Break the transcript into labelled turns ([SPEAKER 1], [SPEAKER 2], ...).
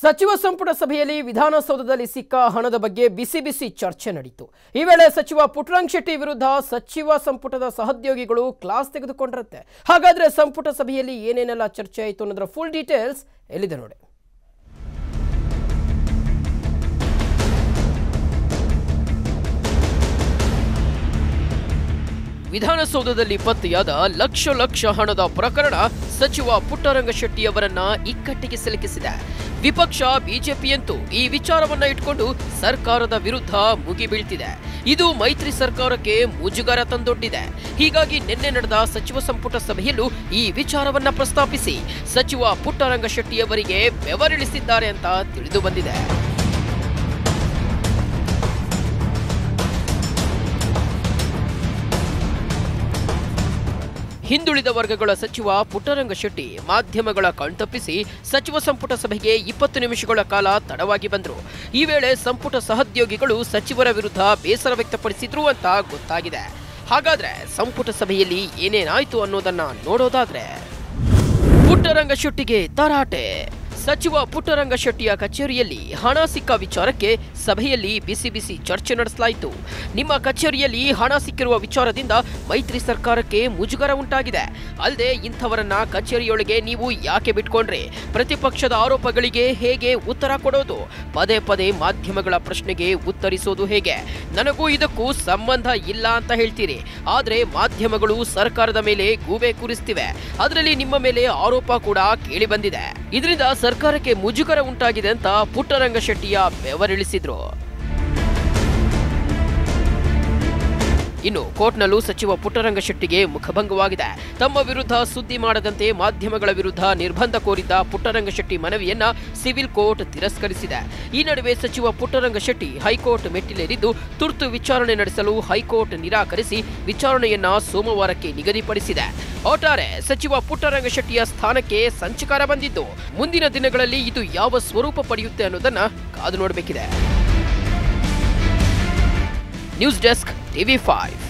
[SPEAKER 1] ಸಚಿವ ಸಂಪುಟ ಸಭೆಯಲ್ಲಿ ವಿಧಾನಸೌಧದಲ್ಲಿ ಸಿಕ್ಕ ಹಣದ ಬಗ್ಗೆ ಬಿಸಿ ಚರ್ಚೆ ನಡೆಯಿತು। ಈ ವೇಳೆ ಸಚಿವ ಪುಟ್ಟರಂಗ ಶೆಟ್ಟಿ ವಿರುದ್ಧ ಸಚಿವ ಸಂಪುಟದ ಸಹೋದ್ಯೋಗಿಗಳು ಕ್ಲಾಸ್ ತೆಗೆದುಕೊಂಡಿರುತ್ತೆ। ಹಾಗಾದ್ರೆ ಸಂಪುಟ ಸಭೆಯಲ್ಲಿ ಏನೇನೆಲ್ಲ ಚರ್ಚೆ ಆಯಿತು ಅನ್ನೋದರ ಫುಲ್ ಡೀಟೇಲ್ಸ್ ಎಲ್ಲಿದೆ ನೋಡಿ। ವಿಧಾನಸೌಧದಲ್ಲಿ ಪತ್ತೆಯಾದ ಲಕ್ಷ ಹಣದ ಪ್ರಕರಣ ಸಚಿವ ಪುಟ್ಟರಂಗ ಶೆಟ್ಟಿ ಅವರನ್ನ ಇಕ್ಕಟ್ಟಿಗೆ ಸಿಲುಕಿಸಿದೆ। ವಿಪಕ್ಷ ಬಿಜೆಪಿಯಂತೂ ಈ ವಿಚಾರವನ್ನ ಇಟ್ಕೊಂಡು ಸರ್ಕಾರದ ವಿರುದ್ಧ ಮುಗಿಬೀಳ್ತಿದೆ। ಇದು ಮೈತ್ರಿ ಸರ್ಕಾರಕ್ಕೆ ಮುಜುಗರ ತಂದೊಡ್ಡಿದೆ। ಹೀಗಾಗಿ ನಿನ್ನೆ ನಡೆದ ಸಚಿವ ಸಂಪುಟ ಸಭೆಯಲ್ಲೂ ಈ ವಿಚಾರವನ್ನ ಪ್ರಸ್ತಾಪಿಸಿ ಸಚಿವ ಪುಟ್ಟರಂಗ ಶೆಟ್ಟಿ ಅವರಿಗೆ ಬೆವರಿಳಿಸಿದ್ದಾರೆ ಅಂತ ತಿಳಿದು ಬಂದಿದೆ। ಹಿಂದುಳಿದ ವರ್ಗಗಳ ಸಚಿವ ಪುಟ್ಟರಂಗ ಶೆಟ್ಟಿ ಮಾಧ್ಯಮಗಳ ಕಣ್ತಪ್ಪಿಸಿ ಸಚಿವ ಸಂಪುಟ ಸಭೆಗೆ 20 ನಿಮಿಷಗಳ ಕಾಲ ತಡವಾಗಿ ಬಂದರು। ಈ ವೇಳೆ ಸಂಪುಟ ಸಹೋದ್ಯೋಗಿಗಳು ಸಚಿವರ ವಿರುದ್ಧ ಬೇಸರ ವ್ಯಕ್ತಪಡಿಸಿದ್ರು ಅಂತ ಗೊತ್ತಾಗಿದೆ। ಹಾಗಾದ್ರೆ ಸಂಪುಟ ಸಭೆಯಲ್ಲಿ ಏನೇನಾಯ್ತು ಅನ್ನೋದನ್ನ ನೋಡೋದಾದ್ರೆ, ಪುಟ್ಟರಂಗ ಶೆಟ್ಟಿಗೆ ತರಾಟೆ। ಸಚಿವ ಪುಟ್ಟರಂಗ ಶೆಟ್ಟಿಯ ಕಚೇರಿಯಲ್ಲಿ ಹಣ ಸಿಕ್ಕ ವಿಚಾರಕ್ಕೆ ಸಭೆಯಲ್ಲಿ ಬಿಸಿ ಚರ್ಚೆ ನಡೆಸಲಾಯಿತು। ನಿಮ್ಮ ಕಚೇರಿಯಲ್ಲಿ ಹಣ ಸಿಕ್ಕಿರುವ ವಿಚಾರದಿಂದ ಮೈತ್ರಿ ಸರ್ಕಾರಕ್ಕೆ ಮುಜುಗರ ಉಂಟಾಗಿದೆ। ಅಲ್ಲದೆ ಇಂಥವರನ್ನ ಕಚೇರಿಯೊಳಗೆ ನೀವು ಯಾಕೆ ಬಿಟ್ಕೊಂಡ್ರಿ? ಪ್ರತಿಪಕ್ಷದ ಆರೋಪಗಳಿಗೆ ಹೇಗೆ ಉತ್ತರ ಕೊಡೋದು? ಪದೇ ಮಾಧ್ಯಮಗಳ ಪ್ರಶ್ನೆಗೆ ಉತ್ತರಿಸೋದು ಹೇಗೆ? ನನಗೂ ಇದಕ್ಕೂ ಸಂಬಂಧ ಇಲ್ಲ ಅಂತ ಹೇಳ್ತೀರಿ, ಆದ್ರೆ ಮಾಧ್ಯಮಗಳು ಸರ್ಕಾರದ ಮೇಲೆ ಗೂಬೆ ಕೂರಿಸ್ತಿವೆ। ಅದರಲ್ಲಿ ನಿಮ್ಮ ಮೇಲೆ ಆರೋಪ ಕೂಡ ಕೇಳಿ ಬಂದಿದೆ। ಇದರಿಂದ ಸರ್ಕಾರಕ್ಕೆ ಮುಜುಗರ ಉಂಟಾಗಿದೆ ಅಂತ ಪುಟ್ಟರಂಗ ಶೆಟ್ಟಿಯ ಬೆವರಿಳಿಸಿದ್ರು। ಇನ್ನು ಕೋರ್ಟ್ನಲ್ಲೂ ಸಚಿವ ಪುಟ್ಟರಂಗ ಶೆಟ್ಟಿಗೆ ಮುಖಭಂಗವಾಗಿದೆ। ತಮ್ಮ ವಿರುದ್ಧ ಸುದ್ದಿ ಮಾಡದಂತೆ ಮಾಧ್ಯಮಗಳ ವಿರುದ್ಧ ನಿರ್ಬಂಧ ಕೋರಿದ್ದ ಪುಟ್ಟರಂಗ ಶೆಟ್ಟಿ ಮನವಿಯನ್ನ ಸಿವಿಲ್ ಕೋರ್ಟ್ ತಿರಸ್ಕರಿಸಿದೆ। ಈ ನಡುವೆ ಸಚಿವ ಪುಟ್ಟರಂಗ ಶೆಟ್ಟಿ ಹೈಕೋರ್ಟ್ ಮೆಟ್ಟಿಲೇರಿದ್ದು ತುರ್ತು ವಿಚಾರಣೆ ನಡೆಸಲು ಹೈಕೋರ್ಟ್ ನಿರಾಕರಿಸಿ ವಿಚಾರಣೆಯನ್ನ ಸೋಮವಾರಕ್ಕೆ ನಿಗದಿಪಡಿಸಿದೆ। ಒಟ್ಟಾರೆ ಸಚಿವ ಪುಟ್ಟರಂಗ ಶೆಟ್ಟಿಯ ಸ್ಥಾನಕ್ಕೆ ಸಂಚಕಾರ ಬಂದಿದ್ದು, ಮುಂದಿನ ದಿನಗಳಲ್ಲಿ ಇದು ಯಾವ ಸ್ವರೂಪ ಪಡೆಯುತ್ತೆ ಅನ್ನೋದನ್ನ ಕಾದು ನೋಡಬೇಕಿದೆ। News desk TV5।